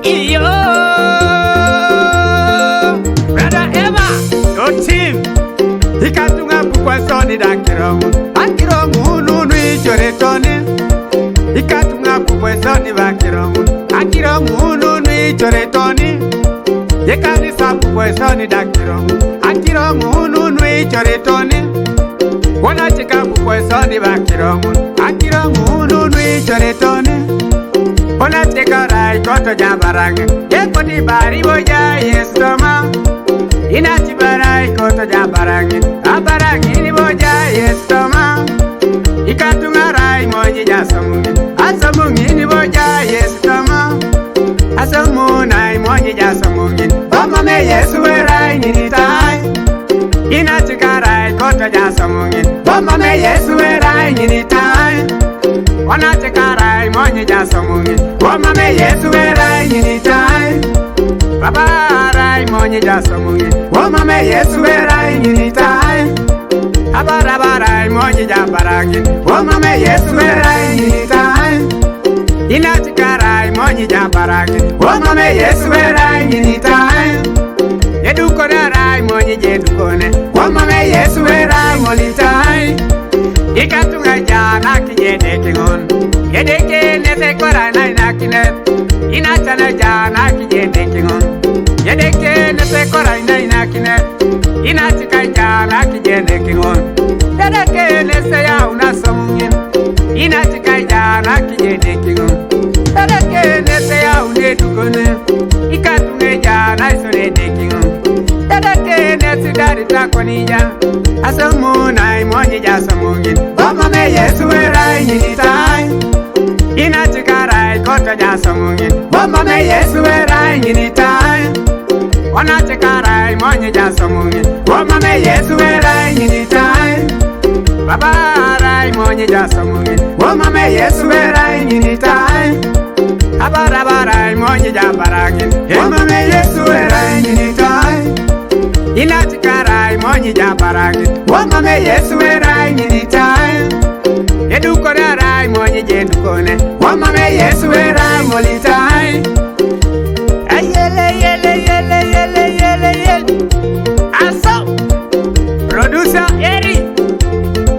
Iyo Brother Eva Your team Ikatunga bukwa soni da kirongu Nunu ichore toni Ikatunga bukwa soni ba kirongu Nunu ichore toni Yekanisa bukwa soni da kirongu Nunu ichore toni Wana chika bukwa soni ba kirongu Nunu ichore toni Ona chika rai koto jabarange Yekoti bari boja yestoma Ina chibarai koto jabarange Abarange ni boja yestoma Ikatunga rai moji jasamungi Asamungi ni boja yestoma Asamunai moji jasamungi Oma me yesu rai ninitai Ina chika rai koto jasamungi Oma me yesu rai ninitai Ona chika rai moji jasamungi Oma me yesu rai ninitai Baba rai moji jasamungi Oma me yesu rai ninitai Abara rai moji jabarangi Oma me yesu rai ninitai Ina chika rai moji jabarangi Oma me yesu rai ninitai Yedukone rai moji jedukone Oma me yesu rai molitai Ikatunga jana kijedeke ngon Yedeke nete kora na inakinet Inachana jana kijedeke ngon Yedeke nete kora na inakinet Inachika jana kijedeke ngon Yedeke nese ya unasamungin Inachika jana kijedeke ngon Yedeke nese ya unedukone Ikatunga jana isonedeke ngon Yedeke nese dari takonija Asamuna imonye jasamungin Oma me yesu rai ninitai Ina chika rai koto jasamungin Oma me yesu rai ninitai Ona chika rai monye jasamungin Oma me yesu rai ninitai Baba rai monye jasamungin Oma me yesu rai ninitai Abara rai monye jabarangin Oma me yesu rai ninitai Ina chika rai monye jabarangin Oma me yesu rai ninitai Yedukone rai monye jedukone Oma me yesu rai molitai Yele Aso Producer Eri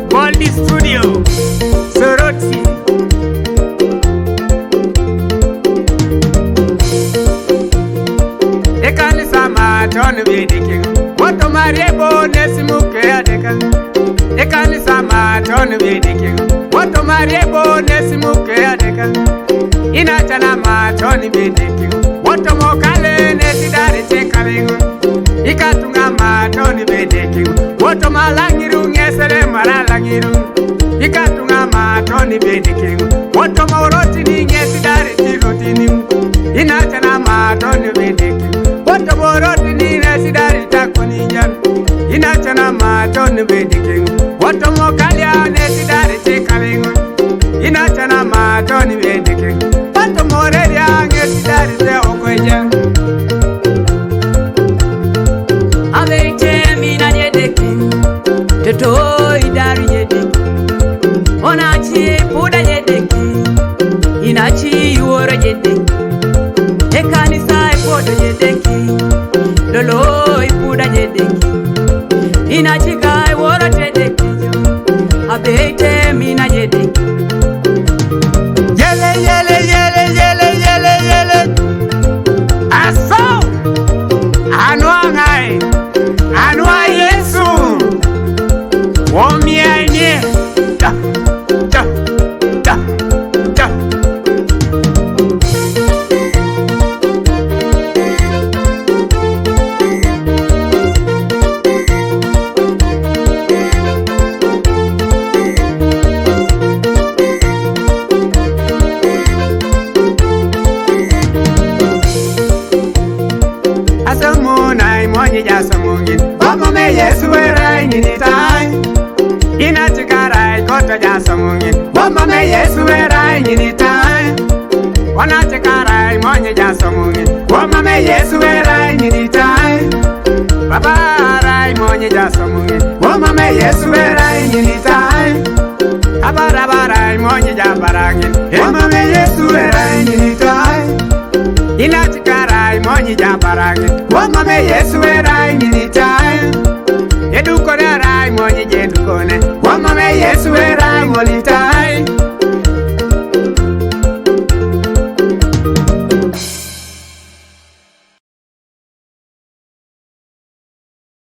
Goldie Studio Soroti Ekani sama tonu bedeking Woto mariebo nesimuke adeka Ekani sama tonu bedeking Woto mariebo nesimuke adeka Inachana ma tonu bedeking Woto mokale nesidari chekalingu Ikatunga ma tonu bedeking Woto malangiru ngesere maralangiru Ikatunga ma tonu bedeking Woto mauroti ni ngesidari chirotini Inachana ma tonu bedeking Woto mauroti ni nesidari takonija Inachana ma tonu bedeking Woto mokalia nesidari chekalingu Inachana ma tonu bedeking Woto morelia ngesidari se okweja Abeite mina yedeke Toto idari yedeke Onachi puda yedeke Inachi yuoro yedeke Ekanisa ipodo yedeke Lolo ipuda yedeke Inachi kai woro yedeke Abeite mina yedeke Yele Aso Anwa ngai Anwa Yesu Womi aine Da Asamuna imonye jasamungin Oma me yesu rai ninitai Ina chika rai koto jasamungin Oma me yesu rai ninitai Ona chika rai monye jasamungin Oma me yesu rai ninitai Baba rai monye jasamungin Oma me yesu rai ninitai Abara rai monye jabarangin Oma me yesu rai ninitai barage wamame Yesu erai militae yeduko ne rai monyi jedukone wamame Yesu erai molitae